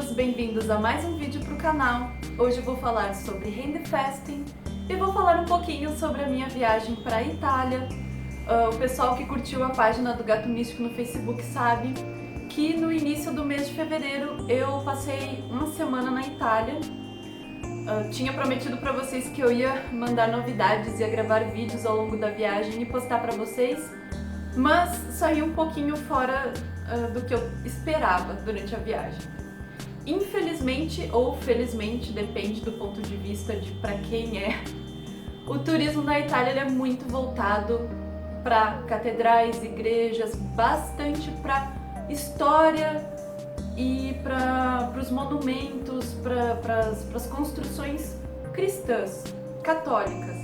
todos bem-vindos a mais um vídeo para o canal. Hoje eu vou falar sobre handfasting e vou falar um pouquinho sobre a minha viagem para a Itália. O pessoal que curtiu a página do Gato Místico no Facebook sabe que no início do mês de fevereiro eu passei uma semana na Itália. Tinha prometido para vocês que eu ia mandar novidades, ia gravar vídeos ao longo da viagem e postar para vocês, mas saiu um pouquinho fora do que eu esperava durante a viagem. Infelizmente ou felizmente, depende do ponto de vista de para quem é, o turismo na Itália ele é muito voltado para catedrais, igrejas, bastante para história e para os monumentos, para as construções cristãs, católicas.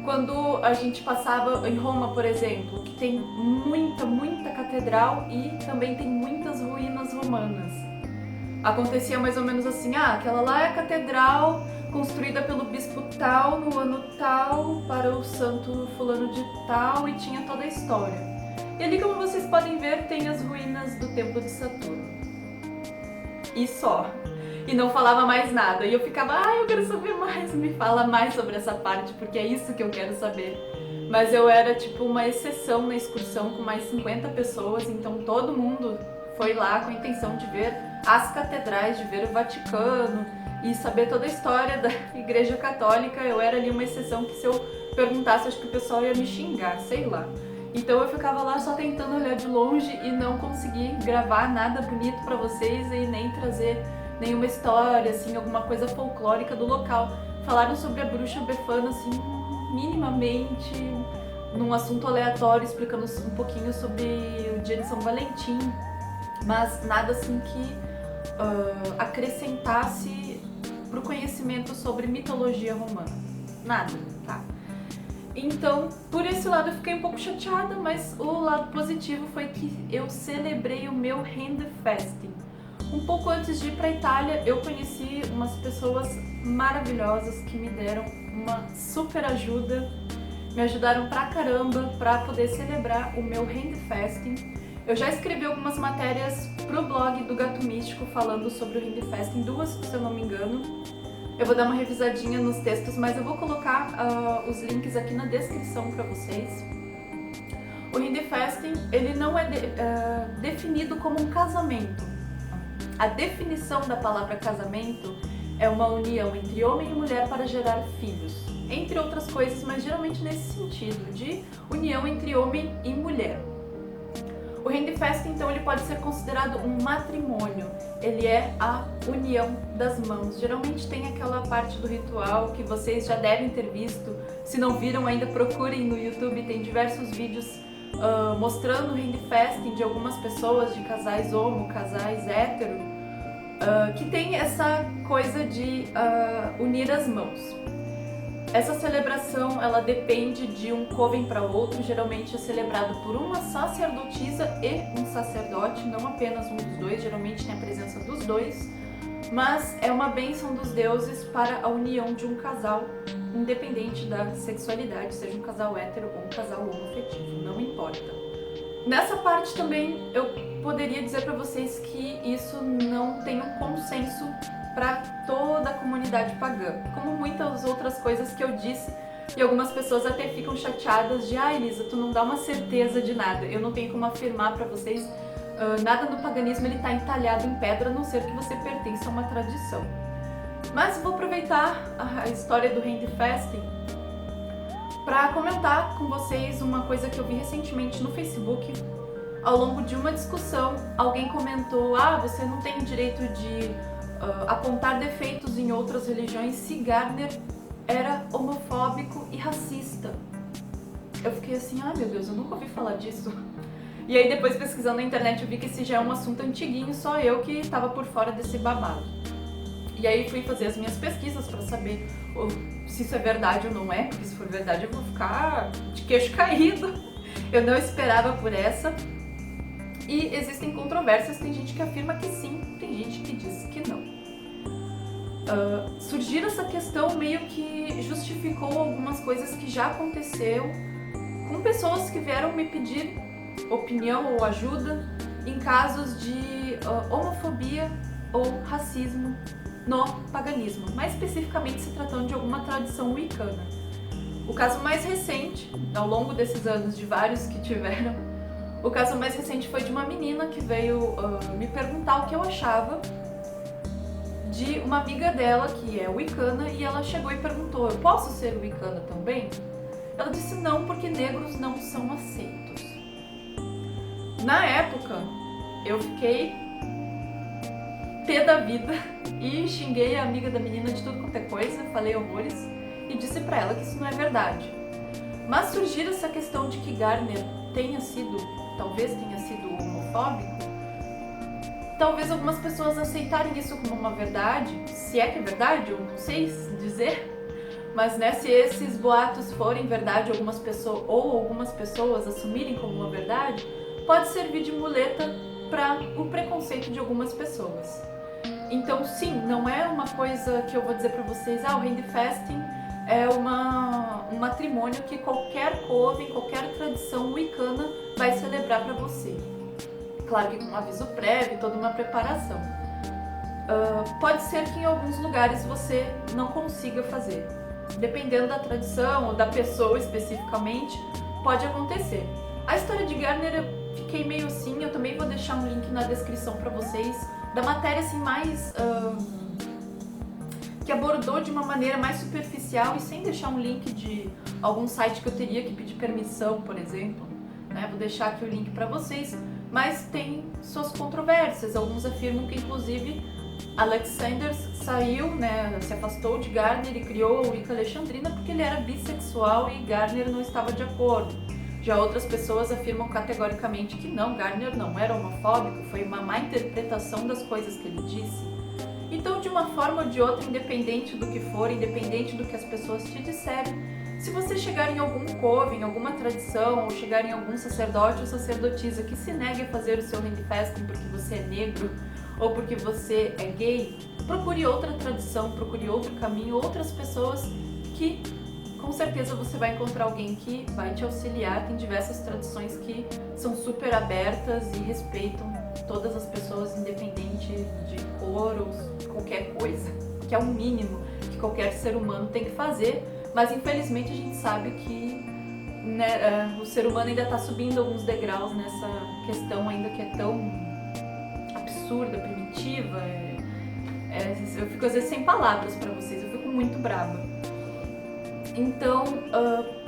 Quando a gente passava em Roma, por exemplo, que tem muita catedral e também tem muitas ruínas romanas. Acontecia mais ou menos assim, aquela lá é a catedral construída pelo bispo tal no ano tal para o santo fulano de tal e tinha toda a história. E ali, como vocês podem ver, tem as ruínas do templo de Saturno. E só. E não falava mais nada. E eu ficava, eu quero saber mais, me fala mais sobre essa parte, porque é isso que eu quero saber. Mas eu era tipo uma exceção na excursão com mais 50 pessoas, então todo mundo foi lá com a intenção de ver as catedrais, de ver o Vaticano e saber toda a história da Igreja Católica. Eu era ali uma exceção que se eu perguntasse, acho que o pessoal ia me xingar, sei lá. Então eu ficava lá só tentando olhar de longe e não consegui gravar nada bonito pra vocês e nem trazer nenhuma história, assim, alguma coisa folclórica do local. Falaram sobre a bruxa Befana, assim, minimamente, num assunto aleatório, explicando um pouquinho sobre o dia de São Valentim, mas nada assim que acrescentasse pro conhecimento sobre mitologia romana. Nada, tá? Então, por esse lado eu fiquei um pouco chateada, mas o lado positivo foi que eu celebrei o meu handfasting. Um pouco antes de ir para a Itália, eu conheci umas pessoas maravilhosas que me deram uma super ajuda, me ajudaram pra caramba para poder celebrar o meu handfasting. Eu já escrevi algumas matérias pro blog do Gato Místico falando sobre o handfasting, 2, se eu não me engano. Eu vou dar uma revisadinha nos textos, mas eu vou colocar os links aqui na descrição para vocês. O handfasting, ele não é definido como um casamento. A definição da palavra casamento é uma união entre homem e mulher para gerar filhos, entre outras coisas, mas geralmente nesse sentido, de união entre homem e mulher. O handfasting, então, ele pode ser considerado um matrimônio, ele é a união das mãos. Geralmente tem aquela parte do ritual que vocês já devem ter visto, se não viram ainda procurem no YouTube, tem diversos vídeos mostrando o handfasting de algumas pessoas, de casais homo, casais hétero, que tem essa coisa de unir as mãos. Essa celebração, ela depende de um coven para outro, geralmente é celebrado por uma sacerdotisa e um sacerdote, não apenas um dos dois, geralmente tem a presença dos dois, mas é uma bênção dos deuses para a união de um casal, independente da sexualidade, seja um casal hétero ou um casal homoafetivo, não importa. Nessa parte também eu poderia dizer para vocês que isso não tem um consenso para toda a comunidade pagã, como muitas outras coisas que eu disse, e algumas pessoas até ficam chateadas de Elisa, tu não dá uma certeza de nada. Eu não tenho como afirmar para vocês, nada no paganismo ele está entalhado em pedra, a não ser que você pertença a uma tradição. Mas vou aproveitar a história do handfasting para comentar com vocês uma coisa que eu vi recentemente no Facebook. Ao longo de uma discussão, alguém comentou, você não tem o direito de apontar defeitos em outras religiões se Gardner era homofóbico e racista. Eu fiquei assim, meu Deus, eu nunca ouvi falar disso. E aí depois pesquisando na internet eu vi que esse já é um assunto antiguinho, só eu que estava por fora desse babado. E aí fui fazer as minhas pesquisas para saber se isso é verdade ou não é, porque se for verdade eu vou ficar de queixo caído. Eu não esperava por essa. E existem controvérsias, tem gente que afirma que sim, tem gente que diz que não. Surgiu essa questão meio que justificou algumas coisas que já aconteceu com pessoas que vieram me pedir opinião ou ajuda em casos de homofobia ou racismo no paganismo, mais especificamente se tratando de alguma tradição wicana. O caso mais recente, ao longo desses anos de vários que tiveram, o caso mais recente foi de uma menina que veio me perguntar o que eu achava de uma amiga dela que é wicana, e ela chegou e perguntou: eu posso ser wicana também? Ela disse não, porque negros não são aceitos. Na época, eu fiquei pé da vida e xinguei a amiga da menina de tudo quanto é coisa, falei horrores e disse pra ela que isso não é verdade. Mas surgir essa questão de que Gardner talvez tenha sido homofóbico, talvez algumas pessoas aceitarem isso como uma verdade, se é que é verdade, eu não sei dizer, mas né, se esses boatos forem verdade, algumas pessoas assumirem como uma verdade, pode servir de muleta para o preconceito de algumas pessoas. Então sim, não é uma coisa que eu vou dizer para vocês, o Handfasting é um matrimônio que qualquer coven, qualquer tradição wicana vai celebrar para você. Claro que com um aviso prévio, toda uma preparação. Pode ser que em alguns lugares você não consiga fazer. Dependendo da tradição ou da pessoa especificamente, pode acontecer. A história de Gardner eu fiquei meio assim, eu também vou deixar um link na descrição para vocês, da matéria assim mais... que abordou de uma maneira mais superficial e sem deixar um link de algum site que eu teria que pedir permissão, por exemplo. Né? Vou deixar aqui o link para vocês, mas tem suas controvérsias. Alguns afirmam que, inclusive, Alexander saiu, né, se afastou de Gardner e criou a Wicca Alexandrina porque ele era bissexual e Gardner não estava de acordo. Já outras pessoas afirmam categoricamente que não, Gardner não era homofóbico, foi uma má interpretação das coisas que ele disse. Então, de uma forma ou de outra, independente do que for, independente do que as pessoas te disserem, se você chegar em algum coven, em alguma tradição, ou chegar em algum sacerdote ou sacerdotisa que se negue a fazer o seu handfasting porque você é negro ou porque você é gay, procure outra tradição, procure outro caminho, outras pessoas que com certeza você vai encontrar alguém que vai te auxiliar. Tem diversas tradições que são super abertas e respeitam todas as pessoas, independente de cor ou qualquer coisa, que é o mínimo que qualquer ser humano tem que fazer, mas infelizmente a gente sabe que né, o ser humano ainda está subindo alguns degraus nessa questão ainda que é tão absurda, primitiva. Eu fico às vezes sem palavras para vocês, eu fico muito brava. Então,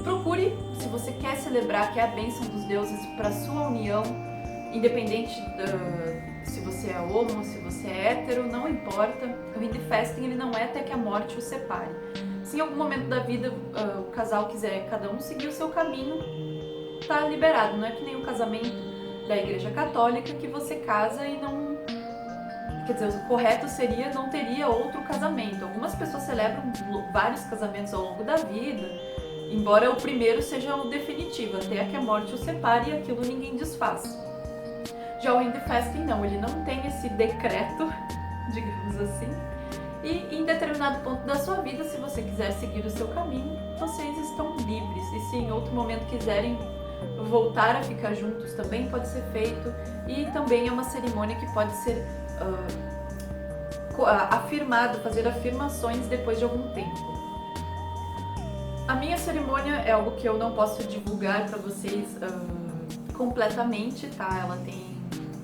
procure, se você quer celebrar que é a bênção dos deuses para sua união, independente se você é homo, se você é hétero, não importa. O handfasting ele não é até que a morte o separe. Se em algum momento da vida o casal quiser cada um seguir o seu caminho, tá liberado. Não é que nem o casamento da Igreja Católica que você casa e não... Quer dizer, o correto seria não teria outro casamento. Algumas pessoas celebram vários casamentos ao longo da vida, embora o primeiro seja o definitivo, até que a morte o separe e aquilo ninguém desfaz. Já o handfasting não, ele não tem esse decreto, digamos assim, e em determinado ponto da sua vida, se você quiser seguir o seu caminho, vocês estão livres. E se em outro momento quiserem voltar a ficar juntos, também pode ser feito. E também é uma cerimônia que pode ser afirmado, fazer afirmações depois de algum tempo. A minha cerimônia é algo que eu não posso divulgar para vocês completamente, tá? Ela tem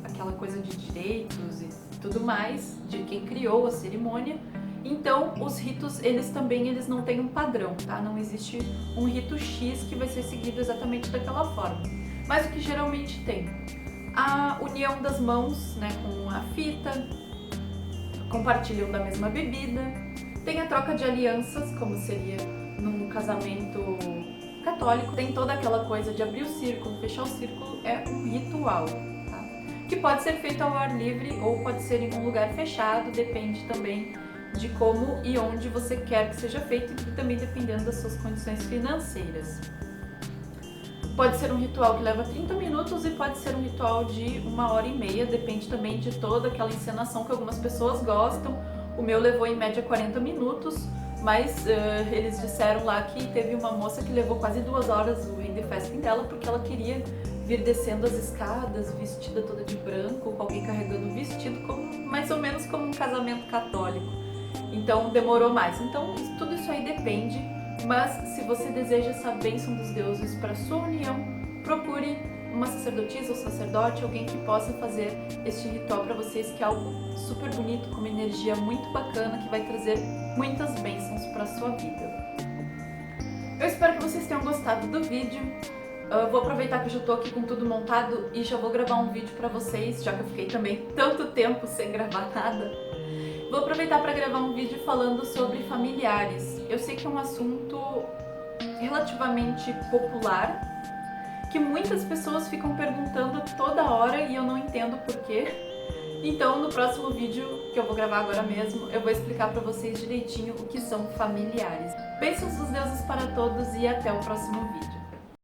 aquela coisa de direitos e tudo mais, de quem criou a cerimônia. Então, os ritos, eles não têm um padrão, tá? Não existe um rito X que vai ser seguido exatamente daquela forma. Mas o que geralmente tem? A união das mãos, né, com a fita, compartilham da mesma bebida, tem a troca de alianças, como seria num casamento católico, tem toda aquela coisa de abrir o círculo, fechar o círculo, é um ritual, tá? Que pode ser feito ao ar livre ou pode ser em um lugar fechado, depende também de como e onde você quer que seja feito e também dependendo das suas condições financeiras. Pode ser um ritual que leva 30 minutos e pode ser um ritual de 1h30, depende também de toda aquela encenação que algumas pessoas gostam. O meu levou em média 40 minutos, mas eles disseram lá que teve uma moça que levou quase 2 horas o handfasting dela porque ela queria vir descendo as escadas, vestida toda de branco, com alguém carregando o vestido, mais ou menos como um casamento católico. Então demorou mais. Então tudo isso aí depende, mas se você deseja essa bênção dos deuses para sua união, procure uma sacerdotisa ou sacerdote, alguém que possa fazer este ritual para vocês, que é algo super bonito, com uma energia muito bacana, que vai trazer muitas bênçãos para sua vida. Eu espero que vocês tenham gostado do vídeo. Vou aproveitar que eu já estou aqui com tudo montado e já vou gravar um vídeo para vocês, já que eu fiquei também tanto tempo sem gravar nada. Vou aproveitar para gravar um vídeo falando sobre familiares. Eu sei que é um assunto relativamente popular, que muitas pessoas ficam perguntando toda hora e eu não entendo porquê. Então, no próximo vídeo, que eu vou gravar agora mesmo, eu vou explicar para vocês direitinho o que são familiares. Bênçãos dos deuses para todos e até o próximo vídeo.